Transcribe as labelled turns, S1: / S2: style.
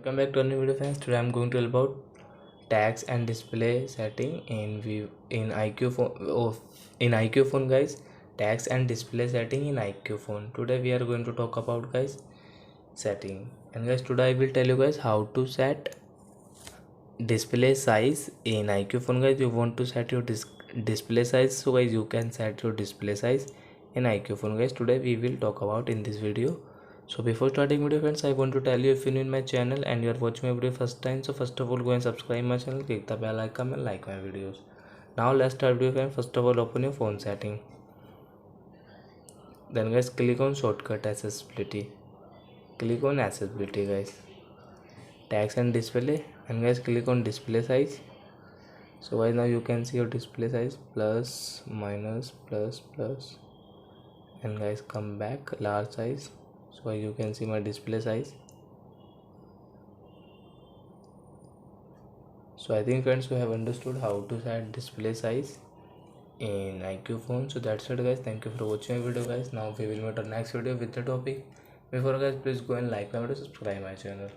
S1: Welcome back to a new video, friends. Today I'm going to tell about text and display setting in Iqoo phone. In Iqoo phone, guys. Text and display setting in Iqoo phone. Today we are going to talk about, guys, setting. And guys, today I will tell you guys how to set display size in Iqoo phone. Guys, you want to set your display size, so guys you can set your display size in Iqoo phone. Guys, today we will talk about in this video. So before starting video, friends, I want to tell you, if you're new in my channel and you are watching my video first time, so first of all go and subscribe my channel, click the bell icon and like my videos. Now let's start video, friends. First of all, open your phone setting. Then guys, click on shortcut accessibility. Click on accessibility, guys. Text and display, and guys click on display size. So guys, now you can see your display size, plus, minus, plus, plus, and guys come back large size. So you can see my display size. So I think, friends, you have understood how to set display size in Iqoo phone. So that's it, guys. Thank you for watching my video, guys. Now we will meet our next video with the topic. Before, guys, please go and like my video, subscribe my channel.